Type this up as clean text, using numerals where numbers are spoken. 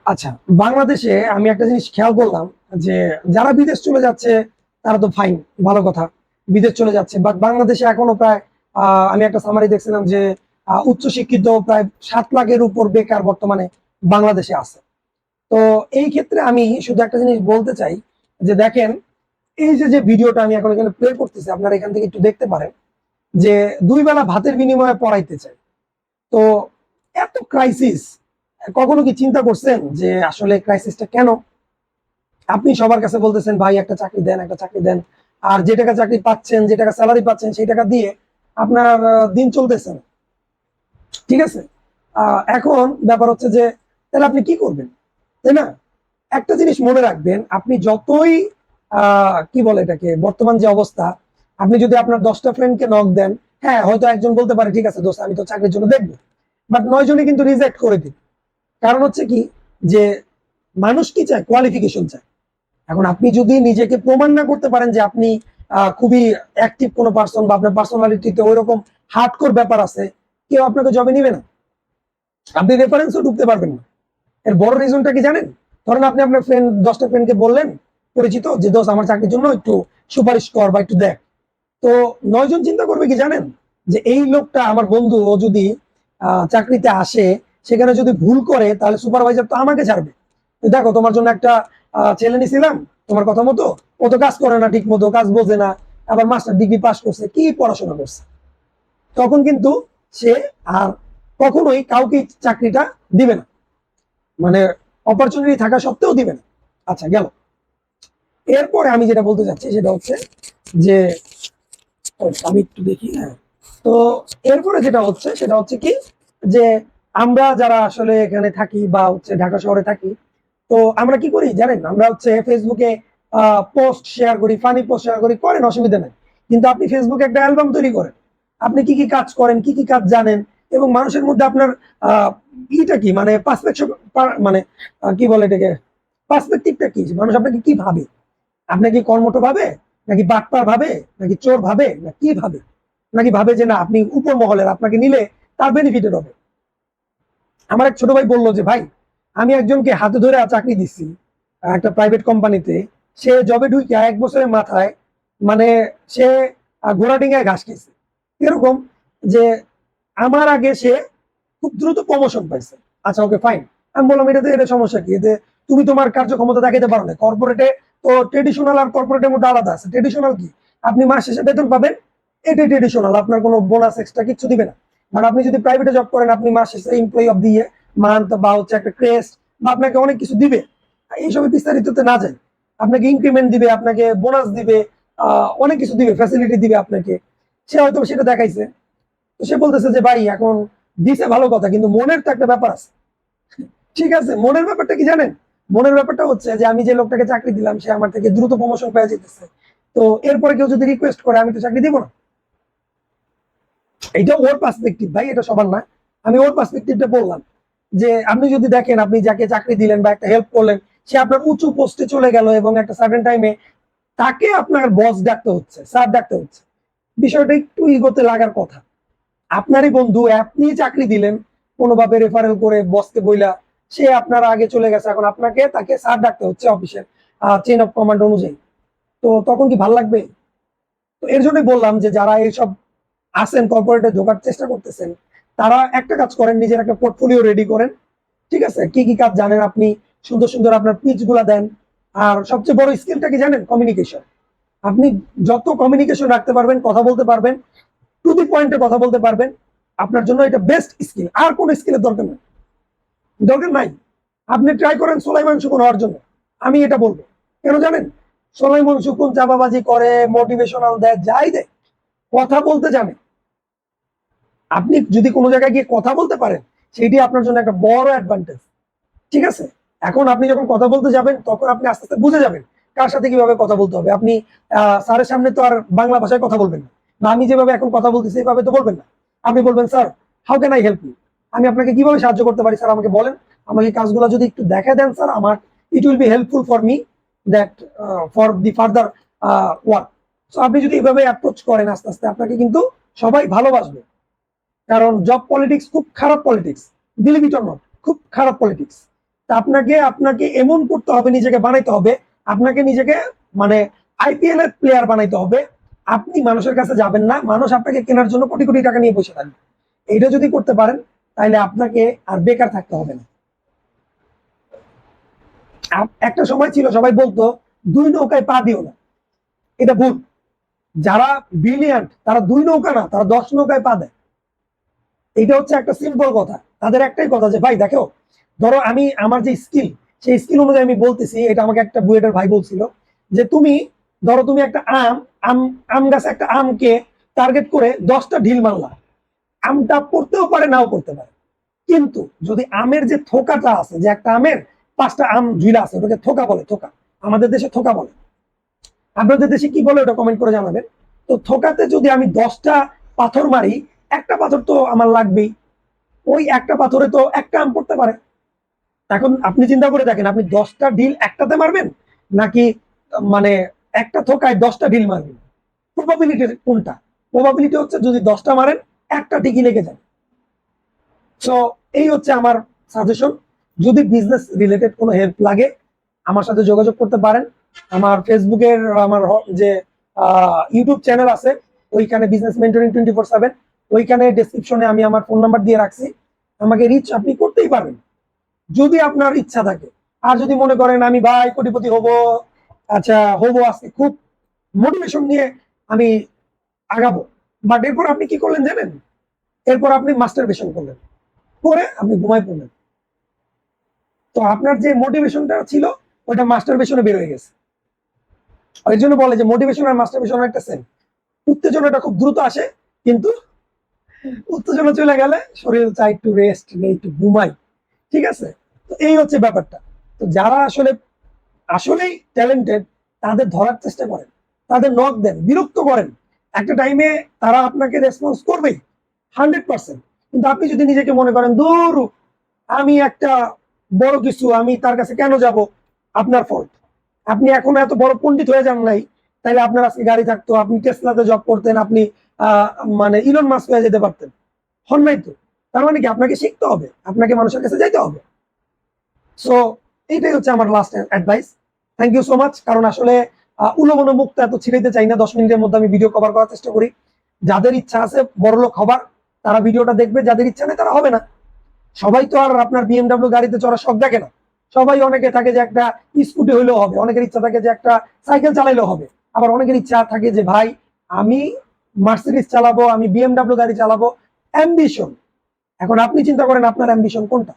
আচ্ছা, বাংলাদেশে আমি একটা জিনিস খেয়াল করলাম যে যারা বিদেশ চলে যাচ্ছে তারা তো ফাইন, ভালো কথা, বিদেশ চলে যাচ্ছে। বাট বাংলাদেশে এখনো প্রায় আমি একটা সামারি দেখছিলাম যে উচ্চ শিক্ষিত প্রায় 7 লাখের উপর বেকার বর্তমানে বাংলাদেশে আছে। তো এই ক্ষেত্রে আমি শুধু একটা জিনিস বলতে চাই যে দেখেন, এই যে যে ভিডিওটা আমি এখন এখানে প্লে করতেছি, আপনারা এখান থেকে একটু দেখতে পারেন যে 2 বেলা ভাতের বিনিময়ে পড়াইতে চাই। তো এত ক্রাইসিস, কখনো কি চিন্তা করছেন যে আসলে ক্রাইসিসটা কেন? আপনি সবার কাছে বলতেছেন ভাই একটা চাকরি দেন, একটা চাকরি দেন, আর যে টাকা চাকরি পাচ্ছেন, যে টাকা স্যালারি পাচ্ছেন, সেই টাকা দিয়ে আপনার দিন চলতেছে না। ঠিক আছে? এখন ব্যাপার হচ্ছে যে তাহলে আপনি কি করবেন, তাই না? একটা জিনিস মনে রাখবেন, আপনি যতই কি বলে এটাকে, বর্তমান যে অবস্থা, আপনি যদি আপনার 10টা ফ্রেন্ডকে নক দেন, হ্যাঁ হয়তো একজন বলতে পারে ঠিক আছে দোস্ত আমি তো চাকরির জন্য দেখবো, বাট 9 জনই কিন্তু রিজেক্ট করে দিন। কারণ হচ্ছে কি, যে মানুষ কি চায়, কোয়ালিফিকেশন চায়। এখন আপনি যদি নিজেকে প্রমাণ না করতে পারেন যে আপনি খুবই অ্যাক্টিভ কোনো পার্সন, বা আপনার পার্সোনালিটিতে ওইরকম হার্ডকোর ব্যাপার আছে, কেউ আপনাকে জবে নিবে না। আপনি রেফারেন্সও ঢুকতে পারবেন না। এর বড় রিজনটা কি জানেন? ধরেন আপনি আপনার ফ্রেন্ড, 10টা ফ্রেন্ডকে বললেন, পরিচিত, যে দোস্ত আমার চাকরির জন্য একটু সুপারিশ কর বা একটু দেখ। তো 9জন চিন্তা করবে কি জানেন, যে এই লোকটা আমার বন্ধু, ও যদি চাকরিতে আসে, সেখানে যদি ভুল করে তাহলে সুপারভাইজার তো আমাকে ছাড়বে। তো দেখো তোমার জন্য একটা ছেলে নিছিলাম, তোমার কথা মতো, ও তো কাজ করে না ঠিক মতো, কাজ বোঝে না, আবার মাস্টার ডিগ্রি পাস করছে, কি পড়াশোনা করছে। তখন কিন্তু সে আর কখনোই কাউকে চাকরিটা দিবে না, মানে অপরচুনিটি থাকা সত্ত্বেও দিবে না। আচ্ছা গেল। এরপরে আমি যেটা বলতে চাচ্ছি সেটা হচ্ছে যে, ও, আমি একটু দেখি, হ্যাঁ। তো এরপরে যেটা হচ্ছে সেটা হচ্ছে কি, যে আমরা যারা আসলে এখানে থাকি বা হচ্ছে ঢাকা শহরে থাকি, তো আমরা কি করি জানেন, আমরা হচ্ছে ফেসবুকে পোস্ট শেয়ার করি, ফানি পোস্ট শেয়ার করি, করেন, অসুবিধা নেই। কিন্তু আপনি ফেসবুকে একটা অ্যালবাম তৈরি করেন, আপনি কি কি কাজ করেন, কি কি কাজ জানেন, এবং মানুষের মধ্যে আপনার আহ ইটা কি, মানে পার্সপেকশন, মানে কি বলে এটাকে, পার্সপেক্টিভটা কি, মানুষ আপনাকে কি ভাবে, আপনাকে কি কর্মঠ ভাবে, নাকি বাটপার ভাবে, নাকি চোর ভাবে, না কি ভাবে, নাকি ভাবে যে না আপনি উপর মহলের, আপনাকে নিলে তার বেনিফিটেড হবে। আমার এক ছোট ভাই বললো যে ভাই, আমি একজনকে হাতে ধরে চাকরি দিচ্ছি একটা প্রাইভেট কোম্পানিতে, সে জবে ঢুকে 1 বছরের মাথায়, মানে সে ঘোড়াডিঙ্গায় ঘাস খেয়েছে, এরকম, যে আমার আগে সে খুব দ্রুত প্রমোশন পাইছে। আচ্ছা ওকে ফাইন, আমি বললাম এটাতে এটা সমস্যা কি, এতে তুমি তোমার কার্যক্ষমতা দেখাতে পারো না। কর্পোরেটে তো ট্রেডিশনাল আর কর্পোরেটের মধ্যে আলাদা আছে। ট্রেডিশনাল কি, আপনি মাস শেষে বেতন পাবেন, এটাই ট্রেডিশনাল, আপনার কোনো বোনাস এক্সট্রা কিছু দিবে না। আর আপনি যদি প্রাইভেটে জব করেন, আপনি মাস শেষে এমপ্লয়ি অফ দিয়ে মান্থ বা হচ্ছে একটা ক্রেস্ট, বা আপনাকে অনেক কিছু দিবে। এইসব বিস্তারিততে না যায়, আপনাকে ইনক্রিমেন্ট দিবে, আপনাকে বোনাস দিবে, অনেক কিছু দিবে, ফ্যাসিলিটি দিবে আপনাকে। সে হয়তো সেটা দেখাইছে। তো সে বলতেছে যে ভাই এখন দিছে ভালো কথা, কিন্তু মনের তো একটা ব্যাপার আছে। ঠিক আছে, মনের ব্যাপারটা কি জানেন? মনের ব্যাপারটা হচ্ছে যে আমি যে লোকটাকে চাকরি দিলাম, সে আমার থেকে দ্রুত প্রমোশন পেয়ে যেতেছে। তো এরপরে কেউ যদি রিকোয়েস্ট করে, আমি তো চাকরি দিব না। এটা ওর পার্সপেক্টিভ ভাই, এটা সবার না। আমি ওর পার্সপেক্টিভটা বললাম, যে আপনি যদি দেখেন, আপনি যাকে চাকরি দিলেন বা একটা হেল্প করলেন, সে আপনার উঁচু পোস্টে চলে গেল, এবং একটা সার্টেন টাইমে তাকে আপনার বস ডাকতে হচ্ছে, স্যার ডাকতে হচ্ছে, বিষয়টা একটু ইগোতে লাগার কথা। আপনারই বন্ধু, আপনি চাকরি দিলেন কোনোভাবে রেফারেল করে বসকে বইলা, সে আপনার আগে চলে গেছে, এখন আপনাকে তাকে স্যার ডাকতে হচ্ছে অফিসের চেইন অফ কমান্ড অনুযায়ী। তো তখন কি ভাল লাগবে? তো এর জন্যই বললাম যে যারা এইসব আসেন কর্পোরেটে ঢোকার চেষ্টা করতেছেন, তারা একটা কাজ করেন, নিজের একটা পোর্টফোলিও রেডি করেন। ঠিক আছে, কি কি কাজ জানেন আপনি, সুন্দর সুন্দর আপনার পিচ গুলা দেন। আর সবচেয়ে বড় স্কিলটা কি জানেন? কমিউনিকেশন। আপনি যত কমিউনিকেশন রাখতে পারবেন, কথা বলতে পারবেন, টু দি পয়েন্টে কথা বলতে পারবেন, আপনার জন্য এটা বেস্ট স্কিল। আর কোন স্কিলের দরকার নেই, দরকার নাই। আপনি ট্রাই করেন সোলাইমান শুকুন হওয়ার জন্য, আমি এটা বলবো। কেন জানেন? সোলাইমান শুকুন চাপাবাজি করে, মোটিভেশনাল দেয়, যাই দেয়, কথা বলতে জানে। আপনি যদি কোনো জায়গায় গিয়ে কথা বলতে পারেন, সেটি আপনার জন্য একটা বড় অ্যাডভান্টেজ। ঠিক আছে, এখন আপনি যখন কথা বলতে যাবেন, তখন আপনি আস্তে আস্তে বুঝে যাবেন কার সাথে কিভাবে কথা বলতে হবে। আপনি স্যারের সামনে তো আর বাংলা ভাষায় কথা বলবেন না, বা আমি যেভাবে এখন কথা বলতেছি এইভাবে তো বলবেন না। আপনি বলবেন sir, how can I help you, আমি আপনাকে কিভাবে সাহায্য করতে পারি স্যার, আমাকে বলেন, আমাকে কাজগুলো যদি একটু দেখা দেন স্যার, আমার it will be helpful for me, that for the further work. So আপনি যদি এইভাবে অ্যাপ্রোচ করেন, আস্তে আস্তে আপনাকে কিন্তু সবাই ভালোবাসবে। কারণ জব পলিটিক্স খুব খারাপ politics, believe it or not, খুব খারাপ পলিটিক্স। তা আপনাকে আপনাকে এমন করতে হবে, নিজেকে বানাইতে হবে, আপনাকে নিজেকে মানে আইপিএল এর প্লেয়ার বানাইতে হবে। আপনি মানুষের কাছে যাবেন না, মানুষ আপনাকে কেনার জন্য কোটি কোটি টাকা নিয়ে বসে থাকবে। এটা যদি করতে পারেন তাহলে আপনাকে আর বেকার থাকতে হবে না। একটা সময় ছিল সবাই বলতো দুই নৌকায় পা দিও না, এটা ভুল। যারা ব্রিলিয়ান্ট তারা দুই নৌকা না, তারা 10 নৌকায় পা দেয়। এটা হচ্ছে একটা সিম্পল কথা। তাদের একটাই কথা যে ভাই দেখো, ধরো আমি আমার যে স্কিল, সেই স্কিল অনুযায়ী আমি বলতেছি, এটা আমাকে একটা বুয়েটের ভাই বলছিল যে তুমি ধরো তুমি একটা আম আম আম গাছে একটা আমকে টার্গেট করে 10টা ঢিল মারলা, আমটা পড়তেও পারে নাও পড়তে পারে, কিন্তু যদি আমের যে থোকাটা আছে, যে একটা আমের 5টা আম ঝুলা আছে, ওটাকে থোকা বলে, থোকা। আমাদের দেশে থোকা বলে, আপনাদের দেশে কি বলে ওটা কমেন্ট করে জানাবেন। তো থোকাতে যদি আমি 10টা পাথর মারি, একটা পাথর তো আমার লাগবেই, ওই একটা পাথরে তো একটা আম পড়তে পারে। এখন আপনি চিন্তা করে দেখেন, আপনি 10টা ঢিল একটাতে মারবেন নাকি মানে একটা থোকায় 10টা ঢিল মারবেন, প্রবাবিলিটি কোনটা? প্রবাবিলিটি হচ্ছে যদি 10টা মারেন একটা ঠিকই লেগে যায়। সো এই হচ্ছে আমার সাজেশন। যদি বিজনেস রিলেটেড কোনো হেল্প লাগে আমার সাথে যোগাযোগ করতে পারেন। আমার ফেসবুকের আমার যে ইউটিউব চ্যানেল আছে, ওইখানে বিজনেস মেন্টরিং 24/7, ওইখানে ডেসক্রিপশনে আমি আমার ফোন নাম্বার দিয়ে রাখছি। আমাকে রিচ আপনি করতেই পারবেন যদি আপনার ইচ্ছা থাকে। আর যদি মনে করেন আমি ভাই কোটিপতি হব, আচ্ছা হবো, আজকে খুব মোটিভেশন নিয়ে আমি আগাবো, বাট এরপর আপনি কি করলেন জানেন? এরপর আপনি মাস্টারবেশন করলেন, করে আপনি ঘুমাই পড়লেন। তো আপনার যে মোটিভেশনটা ছিল ওইটা মাস্টারবেশনে বের হয়ে গেছে। ওই জন্য বলে যে মোটিভেশন আর মাস্টারবেশন একটা সেম। উত্তেজনাটা খুব দ্রুত আসে, কিন্তু উত্তেজনা চলে গেলে শরীর চাই একটু রেস্ট নেই, একটু ঘুমাই। ঠিক আছে? তো এই হচ্ছে ব্যাপারটা। তো যারা আসলে আসলেই ট্যালেন্টেড তাদের ধরার চেষ্টা করেন, তাদের নক দেন, বিরক্ত করেন। একটা টাইমে তারা আপনাকে রেসপন্স করবেই 100%। কিন্তু আপনি যদি নিজেকে মনে করেন দূর, আমি একটা বড় কিছু, আমি তার কাছে কেন যাব, আপনার ফল্ট। আপনি এখন এত বড় পণ্ডিত হয়ে যান নাই, তাইলে আপনার আজকে গাড়ি থাকতো, আপনি টেসলাতে জব করতেন, আপনি আহ মানে ইলন মাস্ক হয়ে যেতে পারতেন। হন নাই তো। তার মানে কি আপনাকে শিখতে হবে, আপনাকে মানুষের কাছে যাইতে হবে। সো এইটাই হচ্ছে আমার last advice. Thank you so much. কারণ আসলে উলবন মুক্ত এত ছিড়াইতে চাই না, 10 মিনিটের মধ্যে আমি ভিডিও কভার করার চেষ্টা করি। যাদের ইচ্ছা আছে বড়লোক হবার, তারা ভিডিওটা দেখবে, যাদের ইচ্ছা নেই তারা হবে না। সবাই তো আর আপনার বিএমডাব্লিউ গাড়িতে চড়ার শখ দেখে না। সবাই, অনেকে থাকে যে একটা স্কুটি হইলেও হবে, অনেকের ইচ্ছা থাকে যে একটা সাইকেল চালাইলেও হবে, আবার অনেকের ইচ্ছা থাকে যে ভাই আমি মার্সিডিজ চালাবো, আমি বিএমডাব্লিউ গাড়ি চালাবো। অ্যাম্বিশন। এখন আপনি চিন্তা করেন আপনার অ্যাম্বিশন কোনটা।